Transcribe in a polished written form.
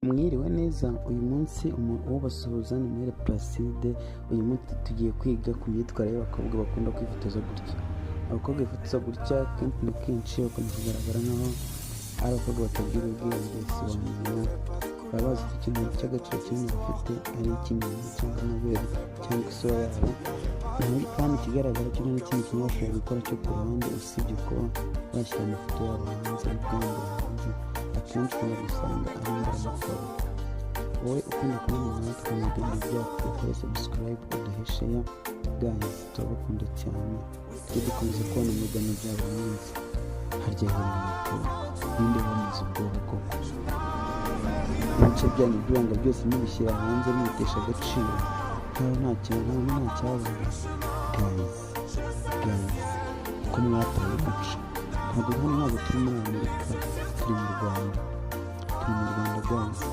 Mwiriwe neza, uyu munsi uwo basuhuza ni Muhire Placide. Uyu munsi tugiye kwiga ku myitwarire y'abakobwa bakunda kwifotoza gutya. Abakobwa bifotoza gutya kenshi na kenshi bakunda kugaragara nk'aho ari abakobwa batagira ubwenge, sobanura baba bazi ko ikintu cy'agaciro kinini bafite ari icy'inyuma cyangwa amabere cyangwa isura yabo, kandi ikigaragara cyo nta n'ikindi kintu bashobora gukora cyo ku ruhande usibye kuba bashyira amafoto yabo hanze y'ubwenge hanze. Akenshi ukunda gusanga ari imburamukoro. Wowe ukunda kubona natwe mu bintu byacu, ukore subscribe, uduhe share. Guys, turabakunda cyane, tujye dukomeza kubona ibiganiro bya buri munsi. Harya hino ninde wamaze ubwoba koko? Ibice byanyu by'ibanga byose mubishyira hanze mubitesha agaciro nkaho nta kintu nta cyabaye. Guys, ko mwataye guca. Ntabwo turi muri Amerika, turi mu Rwanda guys.